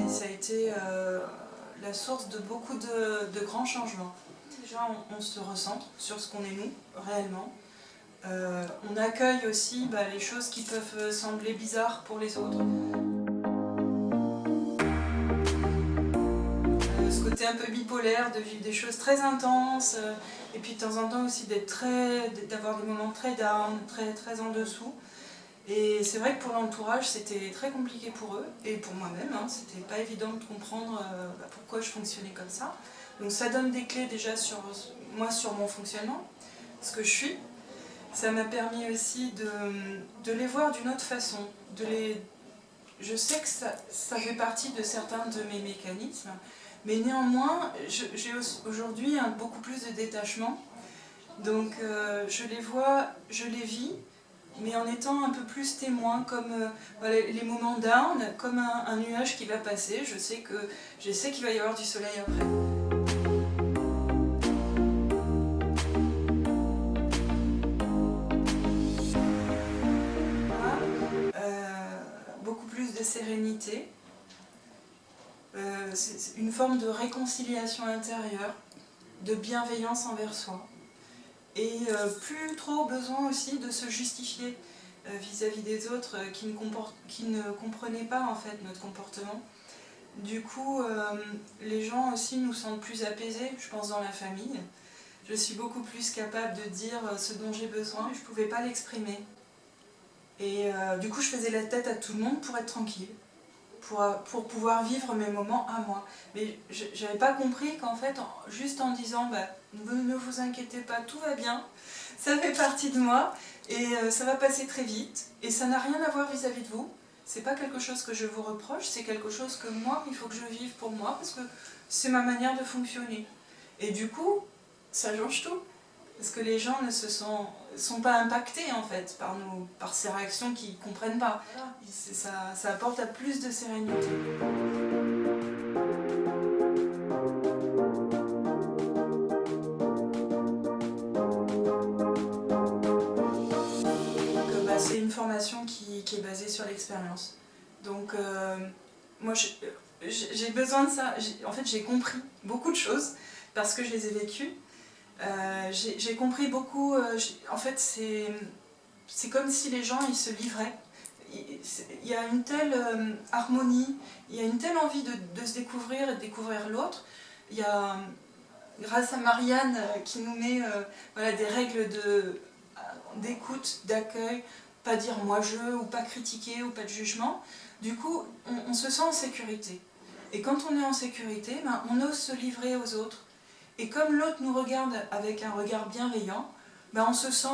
ça a été la source de beaucoup de grands changements. Déjà, on se recentre sur ce qu'on est nous, réellement. On accueille aussi les choses qui peuvent sembler bizarres pour les autres. Ce côté un peu bipolaire, de vivre des choses très intenses, et puis de temps en temps aussi d'avoir des moments très down, très en dessous. Et c'est vrai que pour l'entourage, c'était très compliqué pour eux, et pour moi-même, c'était pas évident de comprendre pourquoi je fonctionnais comme ça. Donc ça donne des clés déjà sur mon fonctionnement, ce que je suis. Ça m'a permis aussi de les voir d'une autre façon. Je sais que ça fait partie de certains de mes mécanismes, mais néanmoins, j'ai aujourd'hui beaucoup plus de détachement. Donc je les vois, je les vis, mais en étant un peu plus témoin, comme les moments down, comme un nuage qui va passer. Je sais qu'il va y avoir du soleil après. Beaucoup plus de sérénité, c'est une forme de réconciliation intérieure, de bienveillance envers soi, et plus trop besoin aussi de se justifier vis-à-vis des autres qui ne comprenaient pas en fait notre comportement. Du coup, les gens aussi nous sentent plus apaisés, je pense, dans la famille. Je suis beaucoup plus capable de dire ce dont j'ai besoin, je ne pouvais pas l'exprimer. Et du coup, je faisais la tête à tout le monde pour être tranquille, pour pouvoir vivre mes moments à moi. Mais je n'avais pas compris qu'en fait, juste en disant ne vous inquiétez pas, tout va bien, ça fait partie de moi, et ça va passer très vite, et ça n'a rien à voir vis-à-vis de vous. C'est pas quelque chose que je vous reproche, c'est quelque chose que moi, il faut que je vive pour moi, parce que c'est ma manière de fonctionner. Et du coup, ça change tout. Parce que les gens ne sont pas impactés en fait par ces réactions qu'ils ne comprennent pas. Ça apporte à plus de sérénité. C'est une formation qui est basée sur l'expérience. Donc moi j'ai besoin de ça. En fait j'ai compris beaucoup de choses parce que je les ai vécues. J'ai compris beaucoup, en fait c'est comme si les gens ils se livraient. Il y a une telle harmonie, il y a une telle envie de se découvrir et de découvrir l'autre. Il y a, grâce à Marianne qui nous met des règles d'écoute, d'accueil, pas dire moi je, ou pas critiquer, ou pas de jugement. Du coup on se sent en sécurité. Et quand on est en sécurité, on ose se livrer aux autres. Et comme l'autre nous regarde avec un regard bienveillant, on se sent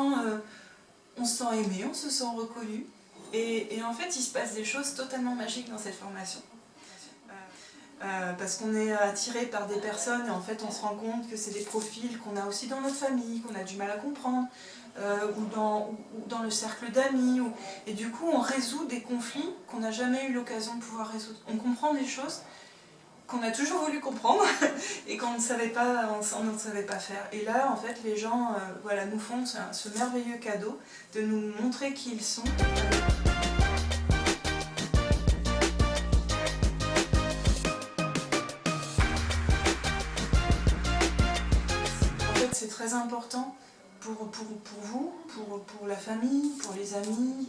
aimé, on se sent reconnu. Et en fait, il se passe des choses totalement magiques dans cette formation. Parce qu'on est attiré par des personnes et en fait on se rend compte que c'est des profils qu'on a aussi dans notre famille, qu'on a du mal à comprendre, ou dans le cercle d'amis. Et du coup on résout des conflits qu'on n'a jamais eu l'occasion de pouvoir résoudre. On comprend des choses qu'on a toujours voulu comprendre et qu'on ne savait pas, on ne savait pas faire. Et là, en fait, les gens nous font ce merveilleux cadeau de nous montrer qui ils sont. En fait, c'est très important pour vous, pour la famille, pour les amis,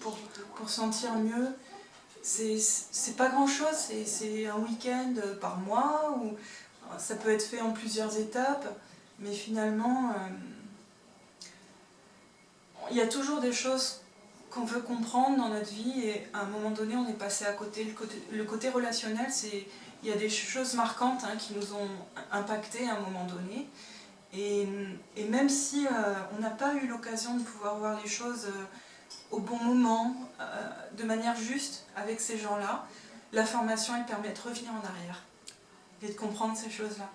pour sentir mieux. C'est pas grand chose, c'est un week-end par mois, ou ça peut être fait en plusieurs étapes, mais finalement il y a toujours des choses qu'on veut comprendre dans notre vie et à un moment donné on est passé à côté. Le côté relationnel, il y a des choses marquantes qui nous ont impacté à un moment donné, et même si on n'a pas eu l'occasion de pouvoir voir les choses au bon moment, de manière juste avec ces gens-là, la formation elle permet de revenir en arrière et de comprendre ces choses-là.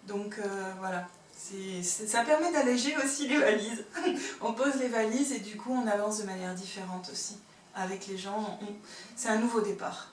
Donc voilà, ça permet d'alléger aussi les valises. On pose les valises et du coup on avance de manière différente aussi avec les gens. C'est un nouveau départ.